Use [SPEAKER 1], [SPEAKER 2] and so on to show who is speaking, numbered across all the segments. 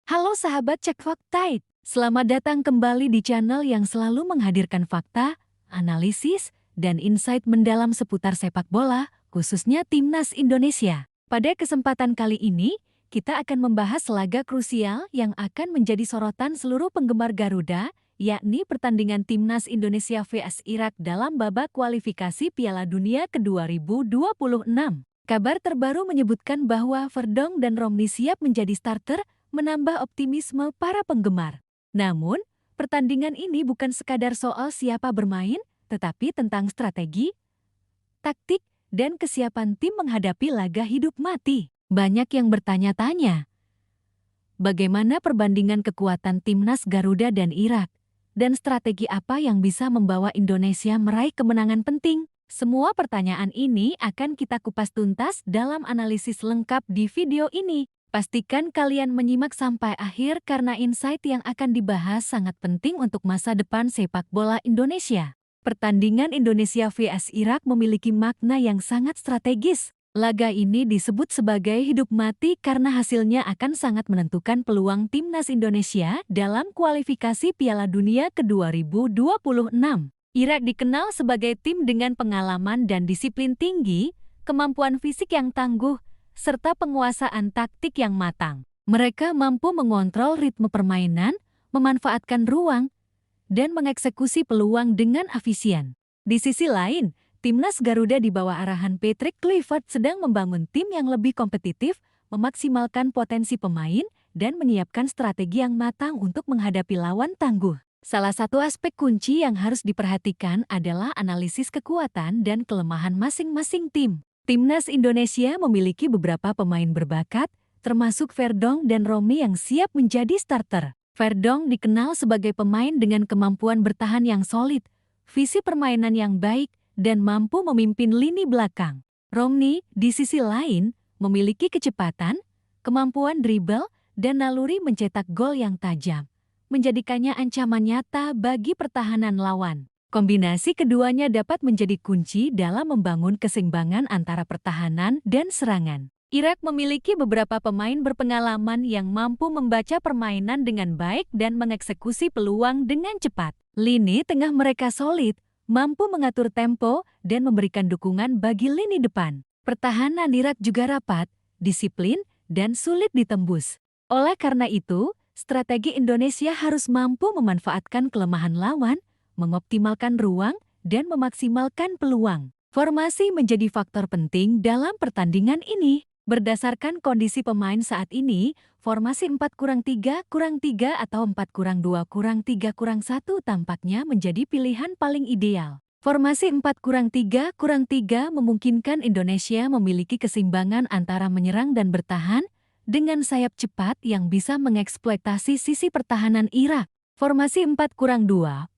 [SPEAKER 1] Halo sahabat Cek Fakta, selamat datang kembali di channel yang selalu menghadirkan fakta, analisis, dan insight mendalam seputar sepak bola, khususnya Timnas Indonesia. Pada kesempatan kali ini, kita akan membahas laga krusial yang akan menjadi sorotan seluruh penggemar Garuda, yakni pertandingan Timnas Indonesia vs Irak dalam babak kualifikasi Piala Dunia ke-2026. Kabar terbaru menyebutkan bahwa Verdong dan Romney siap menjadi starter, menambah optimisme para penggemar. Namun, pertandingan ini bukan sekadar soal siapa bermain, tetapi tentang strategi, taktik, dan kesiapan tim menghadapi laga hidup mati. Banyak yang bertanya-tanya, bagaimana perbandingan kekuatan Timnas Garuda dan Irak, dan strategi apa yang bisa membawa Indonesia meraih kemenangan penting? Semua pertanyaan ini akan kita kupas tuntas dalam analisis lengkap di video ini. Pastikan kalian menyimak sampai akhir karena insight yang akan dibahas sangat penting untuk masa depan sepak bola Indonesia. Pertandingan Indonesia vs Irak memiliki makna yang sangat strategis. Laga ini disebut sebagai hidup mati karena hasilnya akan sangat menentukan peluang Timnas Indonesia dalam kualifikasi Piala Dunia ke-2026. Irak dikenal sebagai tim dengan pengalaman dan disiplin tinggi, kemampuan fisik yang tangguh, serta penguasaan taktik yang matang. Mereka mampu mengontrol ritme permainan, memanfaatkan ruang, dan mengeksekusi peluang dengan efisien. Di sisi lain, Timnas Garuda di bawah arahan Patrick Kluivert sedang membangun tim yang lebih kompetitif, memaksimalkan potensi pemain, dan menyiapkan strategi yang matang untuk menghadapi lawan tangguh. Salah satu aspek kunci yang harus diperhatikan adalah analisis kekuatan dan kelemahan masing-masing tim. Timnas Indonesia memiliki beberapa pemain berbakat, termasuk Verdong dan Romney yang siap menjadi starter. Verdong dikenal sebagai pemain dengan kemampuan bertahan yang solid, visi permainan yang baik, dan mampu memimpin lini belakang. Romney, di sisi lain, memiliki kecepatan, kemampuan dribble, dan naluri mencetak gol yang tajam, menjadikannya ancaman nyata bagi pertahanan lawan. Kombinasi keduanya dapat menjadi kunci dalam membangun keseimbangan antara pertahanan dan serangan. Irak memiliki beberapa pemain berpengalaman yang mampu membaca permainan dengan baik dan mengeksekusi peluang dengan cepat. Lini tengah mereka solid, mampu mengatur tempo dan memberikan dukungan bagi lini depan. Pertahanan Irak juga rapat, disiplin, dan sulit ditembus. Oleh karena itu, strategi Indonesia harus mampu memanfaatkan kelemahan lawan, mengoptimalkan ruang, dan memaksimalkan peluang. Formasi menjadi faktor penting dalam pertandingan ini. Berdasarkan kondisi pemain saat ini, formasi 4-3-3 atau 4-2-3-1 tampaknya menjadi pilihan paling ideal. Formasi 4-3-3 memungkinkan Indonesia memiliki keseimbangan antara menyerang dan bertahan, dengan sayap cepat yang bisa mengeksploitasi sisi pertahanan Irak. Formasi 4-2-3-1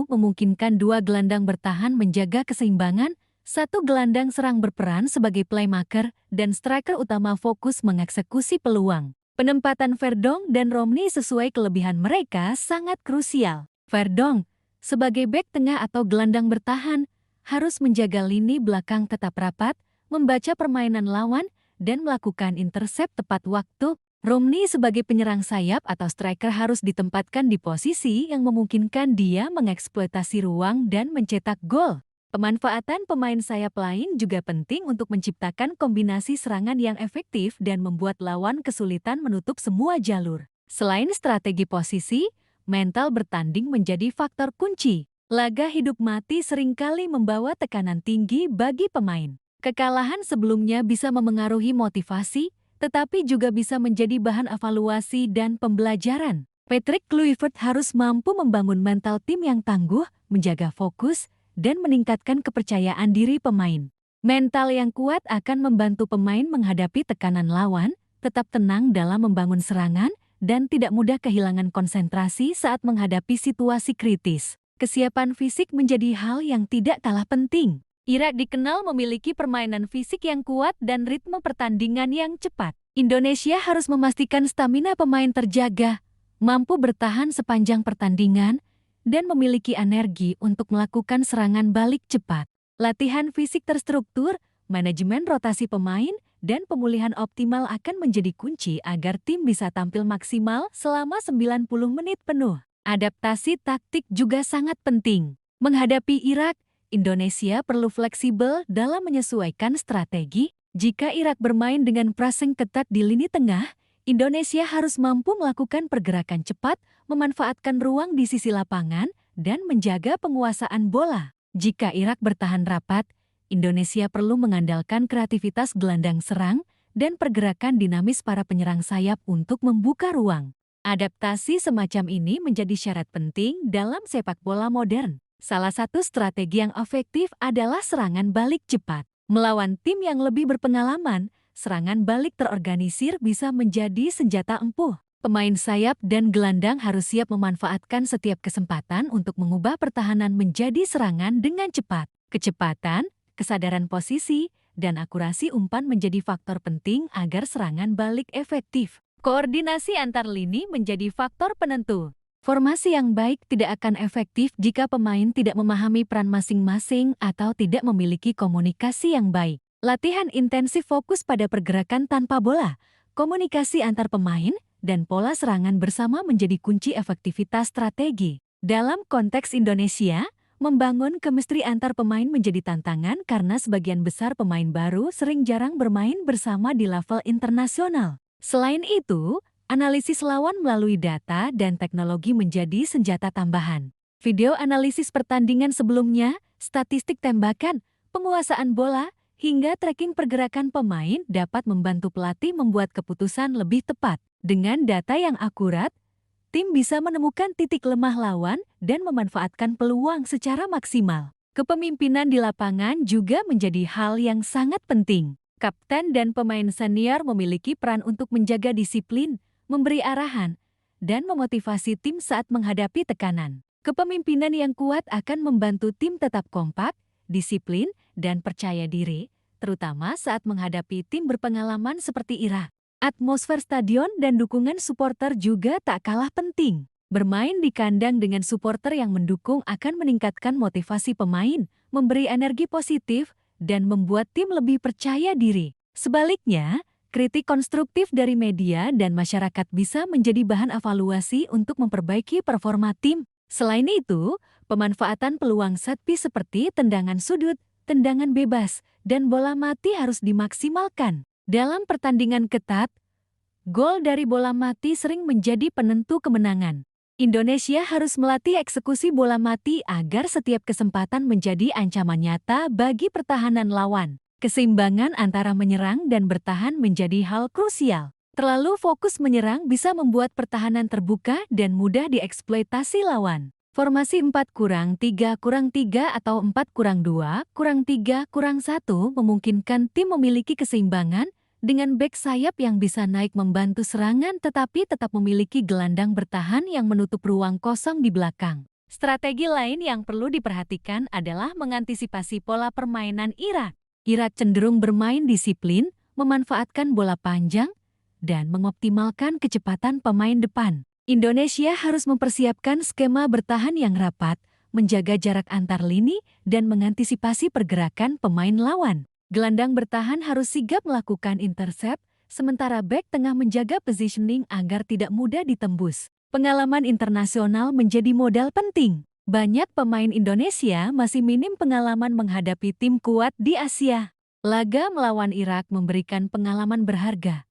[SPEAKER 1] memungkinkan dua gelandang bertahan menjaga keseimbangan, satu gelandang serang berperan sebagai playmaker, dan striker utama fokus mengeksekusi peluang. Penempatan Verdong dan Romney sesuai kelebihan mereka sangat krusial. Verdong, sebagai bek tengah atau gelandang bertahan, harus menjaga lini belakang tetap rapat, membaca permainan lawan, dan melakukan intercept tepat waktu. Romney sebagai penyerang sayap atau striker harus ditempatkan di posisi yang memungkinkan dia mengeksploitasi ruang dan mencetak gol. Pemanfaatan pemain sayap lain juga penting untuk menciptakan kombinasi serangan yang efektif dan membuat lawan kesulitan menutup semua jalur. Selain strategi posisi, mental bertanding menjadi faktor kunci. Laga hidup mati seringkali membawa tekanan tinggi bagi pemain. Kekalahan sebelumnya bisa memengaruhi motivasi, tetapi juga bisa menjadi bahan evaluasi dan pembelajaran. Patrick Kluivert harus mampu membangun mental tim yang tangguh, menjaga fokus, dan meningkatkan kepercayaan diri pemain. Mental yang kuat akan membantu pemain menghadapi tekanan lawan, tetap tenang dalam membangun serangan, dan tidak mudah kehilangan konsentrasi saat menghadapi situasi kritis. Kesiapan fisik menjadi hal yang tidak kalah penting. Irak dikenal memiliki permainan fisik yang kuat dan ritme pertandingan yang cepat. Indonesia harus memastikan stamina pemain terjaga, mampu bertahan sepanjang pertandingan, dan memiliki energi untuk melakukan serangan balik cepat. Latihan fisik terstruktur, manajemen rotasi pemain, dan pemulihan optimal akan menjadi kunci agar tim bisa tampil maksimal selama 90 menit penuh. Adaptasi taktik juga sangat penting. Menghadapi Irak, Indonesia perlu fleksibel dalam menyesuaikan strategi. Jika Irak bermain dengan pressing ketat di lini tengah, Indonesia harus mampu melakukan pergerakan cepat, memanfaatkan ruang di sisi lapangan, dan menjaga penguasaan bola. Jika Irak bertahan rapat, Indonesia perlu mengandalkan kreativitas gelandang serang dan pergerakan dinamis para penyerang sayap untuk membuka ruang. Adaptasi semacam ini menjadi syarat penting dalam sepak bola modern. Salah satu strategi yang efektif adalah serangan balik cepat. Melawan tim yang lebih berpengalaman, serangan balik terorganisir bisa menjadi senjata empuh. Pemain sayap dan gelandang harus siap memanfaatkan setiap kesempatan untuk mengubah pertahanan menjadi serangan dengan cepat. Kecepatan, kesadaran posisi, dan akurasi umpan menjadi faktor penting agar serangan balik efektif. Koordinasi antar lini menjadi faktor penentu. Formasi yang baik tidak akan efektif jika pemain tidak memahami peran masing-masing atau tidak memiliki komunikasi yang baik. Latihan intensif fokus pada pergerakan tanpa bola, komunikasi antar pemain, dan pola serangan bersama menjadi kunci efektivitas strategi. Dalam konteks Indonesia, membangun chemistry antar pemain menjadi tantangan karena sebagian besar pemain baru sering jarang bermain bersama di level internasional. Selain itu, analisis lawan melalui data dan teknologi menjadi senjata tambahan. Video analisis pertandingan sebelumnya, statistik tembakan, penguasaan bola, hingga tracking pergerakan pemain dapat membantu pelatih membuat keputusan lebih tepat. Dengan data yang akurat, tim bisa menemukan titik lemah lawan dan memanfaatkan peluang secara maksimal. Kepemimpinan di lapangan juga menjadi hal yang sangat penting. Kapten dan pemain senior memiliki peran untuk menjaga disiplin, memberi arahan, dan memotivasi tim saat menghadapi tekanan. Kepemimpinan yang kuat akan membantu tim tetap kompak, disiplin, dan percaya diri, terutama saat menghadapi tim berpengalaman seperti Irak. Atmosfer stadion dan dukungan supporter juga tak kalah penting. Bermain di kandang dengan supporter yang mendukung akan meningkatkan motivasi pemain, memberi energi positif, dan membuat tim lebih percaya diri. Sebaliknya, kritik konstruktif dari media dan masyarakat bisa menjadi bahan evaluasi untuk memperbaiki performa tim. Selain itu, pemanfaatan peluang set piece seperti tendangan sudut, tendangan bebas, dan bola mati harus dimaksimalkan. Dalam pertandingan ketat, gol dari bola mati sering menjadi penentu kemenangan. Indonesia harus melatih eksekusi bola mati agar setiap kesempatan menjadi ancaman nyata bagi pertahanan lawan. Keseimbangan antara menyerang dan bertahan menjadi hal krusial. Terlalu fokus menyerang bisa membuat pertahanan terbuka dan mudah dieksploitasi lawan. Formasi 4-3-3 atau 4-2-3-1 memungkinkan tim memiliki keseimbangan dengan bek sayap yang bisa naik membantu serangan tetapi tetap memiliki gelandang bertahan yang menutup ruang kosong di belakang. Strategi lain yang perlu diperhatikan adalah mengantisipasi pola permainan Irak. Irak cenderung bermain disiplin, memanfaatkan bola panjang, dan mengoptimalkan kecepatan pemain depan. Indonesia harus mempersiapkan skema bertahan yang rapat, menjaga jarak antar lini, dan mengantisipasi pergerakan pemain lawan. Gelandang bertahan harus sigap melakukan intercept, sementara bek tengah menjaga positioning agar tidak mudah ditembus. Pengalaman internasional menjadi modal penting. Banyak pemain Indonesia masih minim pengalaman menghadapi tim kuat di Asia. Laga melawan Irak memberikan pengalaman berharga.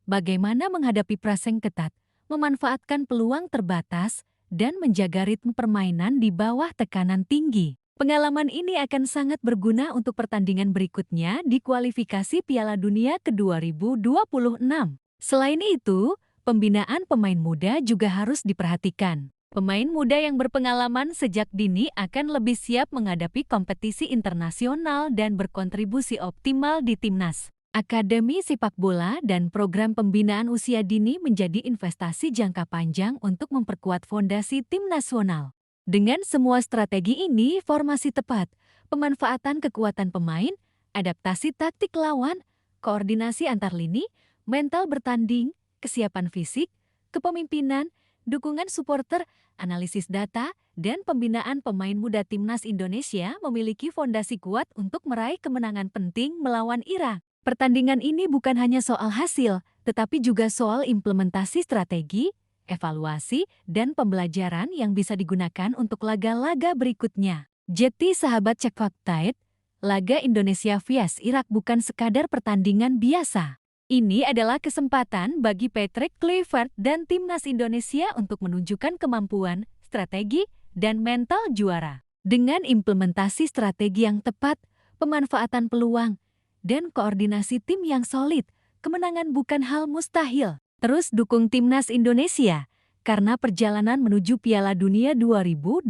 [SPEAKER 1] Bagaimana menghadapi pressing ketat, memanfaatkan peluang terbatas, dan menjaga ritme permainan di bawah tekanan tinggi. Pengalaman ini akan sangat berguna untuk pertandingan berikutnya di kualifikasi Piala Dunia ke-2026. Selain itu, pembinaan pemain muda juga harus diperhatikan. Pemain muda yang berpengalaman sejak dini akan lebih siap menghadapi kompetisi internasional dan berkontribusi optimal di timnas. Akademi sepak bola dan program pembinaan usia dini menjadi investasi jangka panjang untuk memperkuat fondasi tim nasional. Dengan semua strategi ini, formasi tepat, pemanfaatan kekuatan pemain, adaptasi taktik lawan, koordinasi antar lini, mental bertanding, kesiapan fisik, kepemimpinan, dukungan supporter, analisis data, dan pembinaan pemain muda timnas Indonesia memiliki fondasi kuat untuk meraih kemenangan penting melawan Irak. Pertandingan ini bukan hanya soal hasil, tetapi juga soal implementasi strategi, evaluasi, dan pembelajaran yang bisa digunakan untuk laga-laga berikutnya. Jadi sahabat Cek Fakta, laga Indonesia vs Irak bukan sekadar pertandingan biasa. Ini adalah kesempatan bagi Patrick Kluivert dan timnas Indonesia untuk menunjukkan kemampuan, strategi, dan mental juara. Dengan implementasi strategi yang tepat, pemanfaatan peluang, dan koordinasi tim yang solid, kemenangan bukan hal mustahil. Terus dukung timnas Indonesia, karena perjalanan menuju Piala Dunia 2026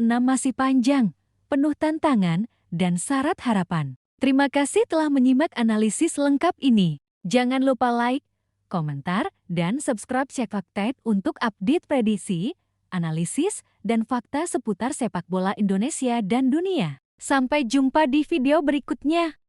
[SPEAKER 1] masih panjang, penuh tantangan, dan syarat harapan. Terima kasih telah menyimak analisis lengkap ini. Jangan lupa like, komentar, dan subscribe Cek Fakta untuk update prediksi, analisis, dan fakta seputar sepak bola Indonesia dan dunia. Sampai jumpa di video berikutnya.